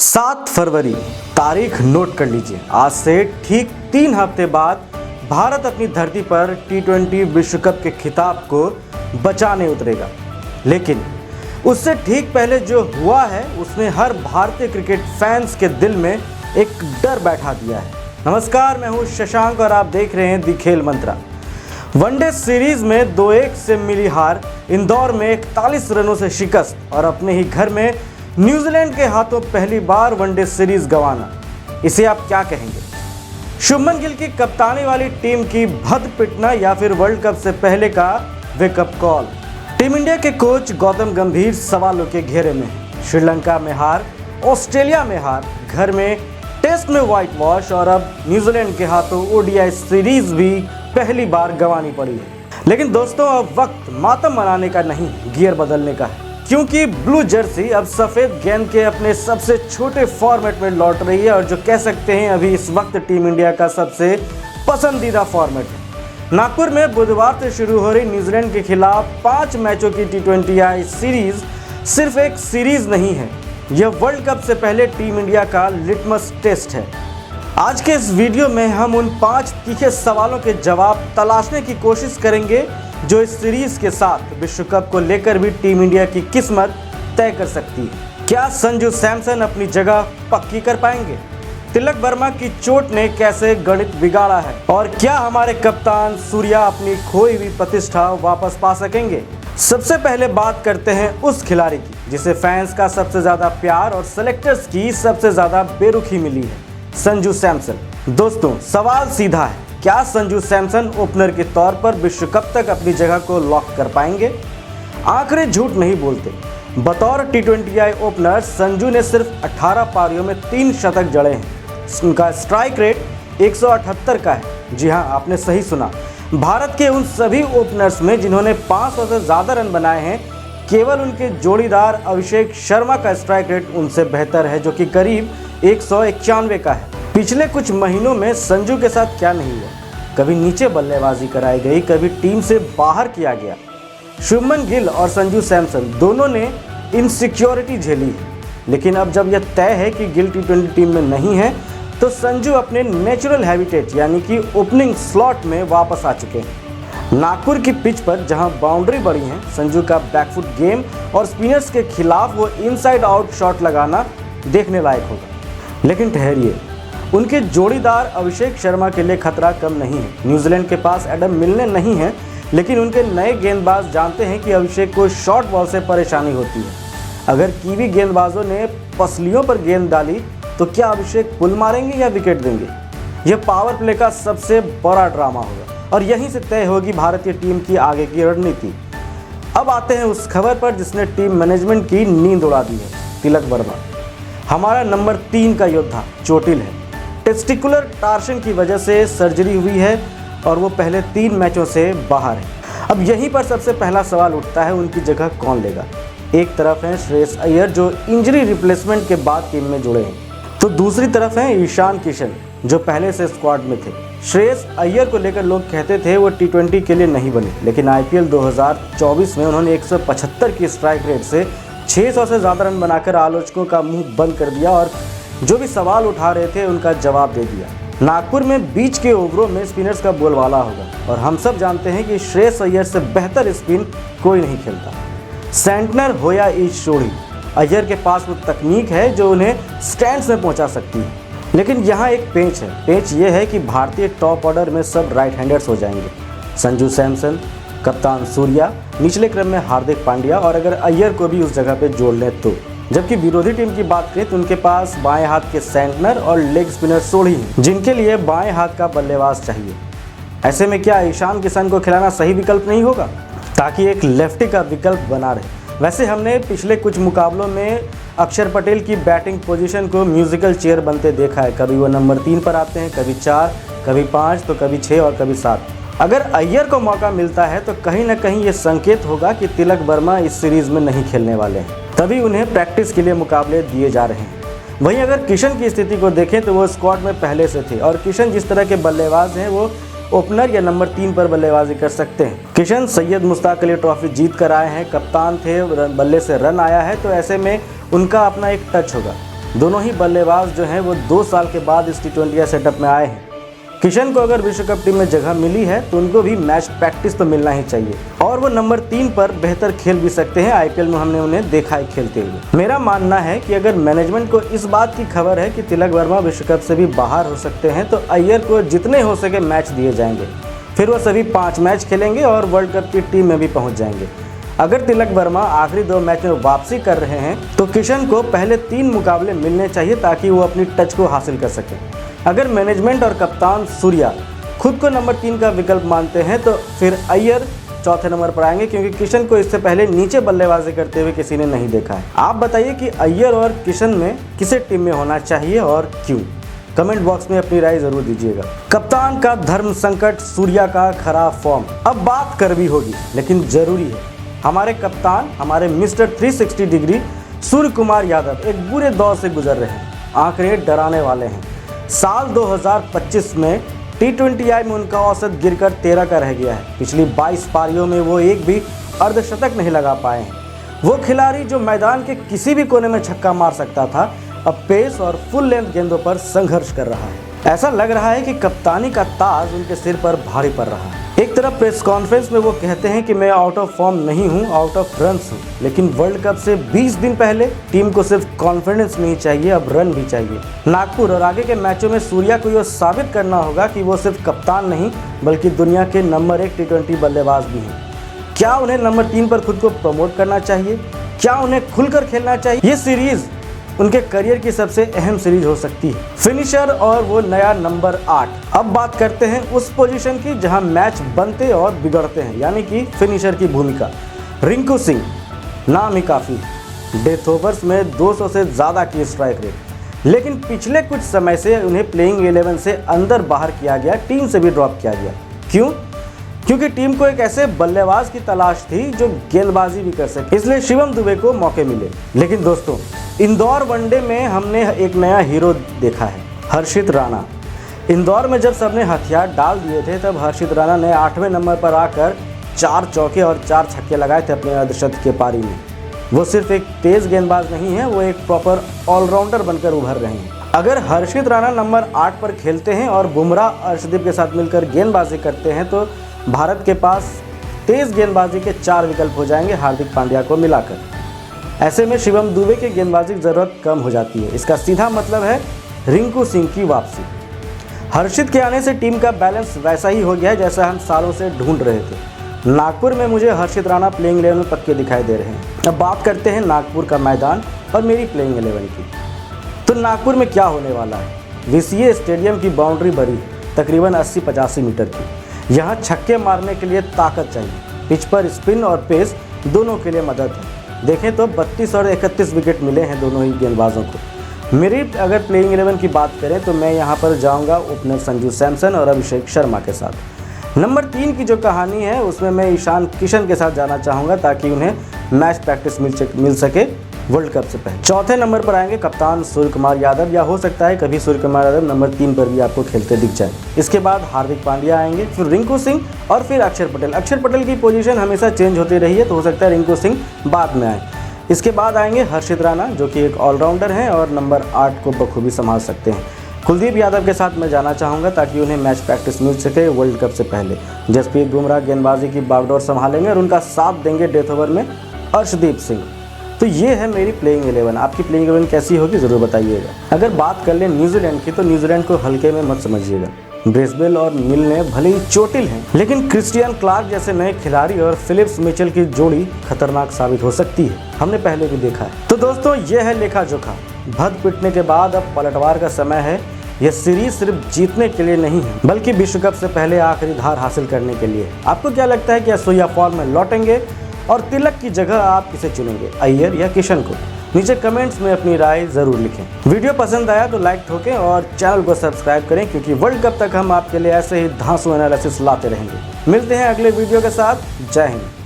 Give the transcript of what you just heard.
7 फरवरी तारीख नोट कर लीजिए। आज से ठीक 3 हफ्ते बाद भारत अपनी धरती पर T20 विश्व कप के खिताब को बचाने उतरेगा। लेकिन उससे ठीक पहले जो हुआ है उसने हर भारतीय क्रिकेट फैंस के दिल में एक डर बैठा दिया है। नमस्कार, मैं हूं शशांक और आप देख रहे हैं दी खेल मंत्रा। वनडे सीरीज में 2-1 से मिली हार, इंदौर में 41 रनों से शिकस्त और अपने ही घर में न्यूजीलैंड के हाथों पहली बार वनडे सीरीज गंवाना, इसे आप क्या कहेंगे? शुभमन गिल की कप्तानी वाली टीम की भद पिटना या फिर वर्ल्ड कप से पहले का वेकअप कॉल? टीम इंडिया के कोच गौतम गंभीर सवालों के घेरे में हैं। श्रीलंका में हार, ऑस्ट्रेलिया में हार, घर में टेस्ट में व्हाइट वॉश और अब न्यूजीलैंड के हाथों ओडीआई सीरीज भी पहली बार गंवानी पड़ी है। लेकिन दोस्तों, अब वक्त मातम मनाने का नहीं, गियर बदलने का है, क्योंकि ब्लू जर्सी अब सफेद गेंद के अपने सबसे छोटे फॉर्मेट में लौट रही है और जो कह सकते हैं अभी इस वक्त टीम इंडिया का सबसे पसंदीदा फॉर्मेट है। नागपुर में बुधवार से शुरू हो रही न्यूजीलैंड के खिलाफ 5 मैचों की T20I सीरीज सिर्फ एक सीरीज नहीं है, यह वर्ल्ड कप से पहले टीम इंडिया का लिटमस टेस्ट है। आज के इस वीडियो में हम उन 5 तीखे सवालों के जवाब तलाशने की कोशिश करेंगे जो इस सीरीज के साथ विश्व कप को लेकर भी टीम इंडिया की किस्मत तय कर सकती है। क्या संजू सैमसन अपनी जगह पक्की कर पाएंगे? तिलक वर्मा की चोट ने कैसे गणित बिगाड़ा है? और क्या हमारे कप्तान सूर्या अपनी खोई हुई प्रतिष्ठा वापस पा सकेंगे? सबसे पहले बात करते हैं उस खिलाड़ी की जिसे फैंस का सबसे ज्यादा प्यार और सेलेक्टर्स की सबसे ज्यादा बेरुखी मिली है, संजू सैमसन। दोस्तों, सवाल सीधा है, क्या संजू सैमसन ओपनर के तौर पर विश्व कप तक अपनी जगह को लॉक कर पाएंगे? आंकड़े झूठ नहीं बोलते। बतौर T20I ओपनर संजू ने सिर्फ 18 पारियों में 3 शतक जड़े हैं। उनका स्ट्राइक रेट 178 का है। जी हां, आपने सही सुना। भारत के उन सभी ओपनर्स में जिन्होंने 500 से ज़्यादा रन बनाए हैं, केवल उनके जोड़ीदार अभिषेक शर्मा का स्ट्राइक रेट उनसे बेहतर है, जो कि करीब 191 का है। पिछले कुछ महीनों में संजू के साथ क्या नहीं हुआ? कभी नीचे बल्लेबाजी कराई गई, कभी टीम से बाहर किया गया। शुभमन गिल और संजू सैमसन दोनों ने इनसिक्योरिटी झेली है, लेकिन अब जब यह तय है कि गिल T20 टीम में नहीं है तो संजू अपने नेचुरल हैबिटेट यानी कि ओपनिंग स्लॉट में वापस आ चुके हैं। नागपुर की पिच पर जहां बाउंड्री बड़ी है, संजू का बैकफुट गेम और स्पिनर्स के खिलाफ वो इनसाइड आउट शॉट लगाना देखने लायक होगा। लेकिन ठहरिए, उनके जोड़ीदार अभिषेक शर्मा के लिए खतरा कम नहीं है। न्यूजीलैंड के पास एडम मिलने नहीं है, लेकिन उनके नए गेंदबाज जानते हैं कि अभिषेक को शॉर्ट बॉल से परेशानी होती है। अगर कीवी गेंदबाजों ने पसलियों पर गेंद डाली तो क्या अभिषेक पुल मारेंगे या विकेट देंगे? यह पावर प्ले का सबसे बड़ा ड्रामा होगा और यहीं से तय होगी भारतीय टीम की आगे की रणनीति। अब आते हैं उस खबर पर जिसने टीम मैनेजमेंट की नींद उड़ा दी है। तिलक वर्मा हमारा नंबर 3 का योद्धा चोटिल है। टेस्टिकुलर टार्शन की वजह से सर्जरी हुई है और वो पहले 3 मैचों से बाहर है। अब यहीं पर सबसे पहला सवाल उठता है, उनकी जगह कौन लेगा? एक तरफ है श्रेयस अय्यर जो इंजरी रिप्लेसमेंट के बाद टीम में जुड़े हैं, तो दूसरी तरफ है ईशान किशन जो पहले से स्क्वाड में थे। श्रेयस अय्यर को लेकर लोग कहते थे वो T20 के लिए नहीं बने, लेकिन IPL 2024 में उन्होंने 175 की स्ट्राइक रेट से 600 से ज़्यादा रन बनाकर आलोचकों का मुंह बंद कर दिया और जो भी सवाल उठा रहे थे उनका जवाब दे दिया। नागपुर में बीच के ओवरों में स्पिनर्स का बोलबाला होगा और हम सब जानते हैं कि श्रेयस अय्यर से बेहतर स्पिन कोई नहीं खेलता। सेंटनर हो या ईश जोड़ी, अय्यर के पास वो तकनीक है जो उन्हें स्टैंड्स में पहुंचा सकती है। लेकिन यहाँ एक पेंच है। पेंच ये है कि भारतीय टॉप ऑर्डर में सब राइट हैंडर्स हो जाएंगे। संजू सैमसन, कप्तान सूर्या, निचले क्रम में हार्दिक पांड्या और अगर अय्यर को भी उस जगह पे जोड़ लें तो। जबकि विरोधी टीम की बात करें तो उनके पास बाएं हाथ के सेंटनर और लेग स्पिनर सोढ़ी हैं, जिनके लिए बाएं हाथ का बल्लेबाज चाहिए। ऐसे में क्या ईशान किशन को खिलाना सही विकल्प नहीं होगा, ताकि एक लेफ्टी का विकल्प बना रहे? वैसे हमने पिछले कुछ मुकाबलों में अक्षर पटेल की बैटिंग पोजीशन को म्यूजिकल चेयर बनते देखा है। कभी वो नंबर 3 पर आते हैं, कभी 4, कभी 5, तो कभी 6 और कभी 7। अगर अय्यर को मौका मिलता है तो कहीं ना कहीं ये संकेत होगा कि तिलक वर्मा इस सीरीज में नहीं खेलने वाले हैं, तभी उन्हें प्रैक्टिस के लिए मुकाबले दिए जा रहे हैं। वहीं अगर किशन की स्थिति को देखें तो वो स्क्वाड में पहले से थे और किशन जिस तरह के बल्लेबाज हैं वो ओपनर या नंबर 3 पर बल्लेबाजी कर सकते हैं। किशन सैयद मुश्ताक अली ट्रॉफी जीत कर आए हैं, कप्तान थे, बल्ले से रन आया है, तो ऐसे में उनका अपना एक टच होगा। दोनों ही बल्लेबाज जो हैं वो 2 साल के बाद इस T20 सेटअप में आए हैं। किशन को अगर विश्व कप टीम में जगह मिली है तो उनको भी मैच प्रैक्टिस तो मिलना ही चाहिए और वो नंबर 3 पर बेहतर खेल भी सकते हैं। IPL में हमने उन्हें देखा है खेलते हुए। मेरा मानना है कि अगर मैनेजमेंट को इस बात की खबर है कि तिलक वर्मा विश्व कप से भी बाहर हो सकते हैं तो अय्यर को जितने हो सके मैच दिए जाएंगे, फिर वो सभी 5 मैच खेलेंगे और वर्ल्ड कप की टीम में भी पहुँच जाएंगे। अगर तिलक वर्मा आखिरी 2 मैच में वापसी कर रहे हैं तो किशन को पहले 3 मुकाबले मिलने चाहिए ताकि वो अपनी टच को हासिल कर सके। अगर मैनेजमेंट और कप्तान सूर्या खुद को नंबर 3 का विकल्प मानते हैं तो फिर अय्यर चौथे नंबर पर आएंगे, क्योंकि किशन को इससे पहले नीचे बल्लेबाजी करते हुए किसी ने नहीं देखा है। आप बताइए कि अय्यर और किशन में किसे टीम में होना चाहिए और क्यों? कमेंट बॉक्स में अपनी राय जरूर दीजिएगा। कप्तान का धर्म संकट, सूर्या का खराब फॉर्म, अब बात करनी होगी लेकिन जरूरी है। हमारे कप्तान, हमारे मिस्टर 360 डिग्री सूर्य कुमार यादव एक बुरे दौर से गुजर रहे हैं। आंकड़े डराने वाले हैं। साल 2025 में T20I में उनका औसत गिरकर 13 का रह गया है। पिछली 22 पारियों में वो एक भी अर्धशतक नहीं लगा पाए हैं। वो खिलाड़ी जो मैदान के किसी भी कोने में छक्का मार सकता था, अब पेस और फुल लेंथ गेंदों पर संघर्ष कर रहा है। ऐसा लग रहा है कि कप्तानी का ताज उनके सिर पर भारी पड़ रहा है। एक तरफ प्रेस कॉन्फ्रेंस में वो कहते हैं कि मैं आउट ऑफ फॉर्म नहीं हूँ, आउट ऑफ रन्स हूँ, लेकिन वर्ल्ड कप से 20 दिन पहले टीम को सिर्फ कॉन्फिडेंस नहीं चाहिए, अब रन भी चाहिए। नागपुर और आगे के मैचों में सूर्या को यह साबित करना होगा कि वो सिर्फ कप्तान नहीं बल्कि दुनिया के नंबर 1 T20 बल्लेबाज भी हैं। क्या उन्हें नंबर 3 पर खुद को प्रमोट करना चाहिए? क्या उन्हें खुलकर खेलना चाहिए? ये सीरीज उनके करियर की सबसे अहम सीरीज हो सकती है। फिनिशर और वो नया नंबर 8। अब बात करते हैं उस पोजीशन की जहां मैच बनते और बिगड़ते हैं, यानी कि फिनिशर की भूमिका। रिंकू सिंह नाम ही काफ़ी, डेथ ओवर्स में 200 से ज़्यादा की स्ट्राइक रेट, लेकिन पिछले कुछ समय से उन्हें प्लेइंग 11 से अंदर बाहर किया गया, टीम से भी ड्रॉप किया गया। क्यों? क्योंकि टीम को एक ऐसे बल्लेबाज की तलाश थी जो गेंदबाजी भी कर सके, इसलिए शिवम दुबे को मौके मिले। लेकिन दोस्तों, इंदौर वनडे में हमने एक नया हीरो देखा है, हर्षित राणा। इंदौर में जब सबने हथियार डाल दिए थे तब हर्षित राणा ने 8वें नंबर पर आकर 4 चौके और 4 छक्के लगाए थे अपने अर्धशतक के पारी में। वो सिर्फ एक तेज गेंदबाज नहीं है, वो एक प्रॉपर ऑलराउंडर बनकर उभर रहे हैं। अगर हर्षित राणा नंबर 8 पर खेलते हैं और बुमराह अर्शदीप के साथ मिलकर गेंदबाजी करते हैं तो भारत के पास तेज गेंदबाजी के 4 विकल्प हो जाएंगे हार्दिक पांड्या को मिलाकर। ऐसे में शिवम दुबे की गेंदबाजी की ज़रूरत कम हो जाती है। इसका सीधा मतलब है रिंकू सिंह की वापसी। हर्षित के आने से टीम का बैलेंस वैसा ही हो गया है जैसा हम सालों से ढूंढ रहे थे। नागपुर में मुझे हर्षित राणा प्लेइंग 11 में पक्के दिखाई दे रहे हैं। अब बात करते हैं नागपुर का मैदान और मेरी प्लेइंग 11 की। तो नागपुर में क्या होने वाला है? VCA स्टेडियम की बाउंड्री भरी तकरीबन 80-85 मीटर की। यहाँ छक्के मारने के लिए ताकत चाहिए। पिच पर स्पिन और पेस दोनों के लिए मदद है। देखें तो 32 और 31 विकेट मिले हैं दोनों ही गेंदबाजों को। मेरी अगर प्लेइंग 11 की बात करें तो मैं यहाँ पर जाऊँगा ओपनर संजू सैमसन और अभिषेक शर्मा के साथ। नंबर 3 की जो कहानी है उसमें मैं ईशान किशन के साथ जाना चाहूँगा ताकि उन्हें मैच प्रैक्टिस मिल सके वर्ल्ड कप से पहले। चौथे नंबर पर आएंगे कप्तान सूर्य कुमार यादव, या हो सकता है कभी सूर्य कुमार यादव नंबर 3 पर भी आपको खेलते दिख जाए। इसके बाद हार्दिक पांड्या आएंगे, फिर रिंकू सिंह और फिर अक्षर पटेल। अक्षर पटेल की पोजीशन हमेशा चेंज होती रही है तो हो सकता है रिंकू सिंह बाद में आए। इसके बाद आएंगे हर्षित राणा जो कि एक ऑलराउंडर हैं और नंबर 8 को बखूबी संभाल सकते हैं। कुलदीप यादव के साथ मैं जाना चाहूँगा ताकि उन्हें मैच प्रैक्टिस मिल सके वर्ल्ड कप से पहले। जसप्रीत बुमराह गेंदबाजी की बागडोर संभालेंगे और उनका साथ देंगे डेथ ओवर में अर्शदीप सिंह। तो ये है मेरी प्लेइंग 11। आपकी प्लेइंग 11 कैसी होगी ज़रूर बताइएगा। अगर बात कर लें न्यूजीलैंड की तो न्यूजीलैंड को हल्के में मत समझिएगा। ब्रेसवेल और मिल ने भले ही चोटिल हैं, लेकिन क्रिस्टियन क्लार्क जैसे नए खिलाड़ी और फिलिप्स मिचेल की जोड़ी खतरनाक साबित हो सकती है, हमने पहले भी देखा है। तो दोस्तों, ये है लेखा जोखा। भद पिटने के बाद अब पलटवार का समय है। यह सीरीज सिर्फ जीतने के लिए नहीं है बल्कि विश्व कप से पहले आखिरी धार हासिल करने के लिए। आपको क्या लगता है कि सूर्या फॉर्म में लौटेंगे और तिलक की जगह आप किसे चुनेंगे, अय्यर या किशन को? नीचे कमेंट्स में अपनी राय जरूर लिखें। वीडियो पसंद आया तो लाइक ठोकें और चैनल को सब्सक्राइब करें, क्योंकि वर्ल्ड कप तक हम आपके लिए ऐसे ही धांसू एनालिसिस लाते रहेंगे। मिलते हैं अगले वीडियो के साथ। जय हिंद।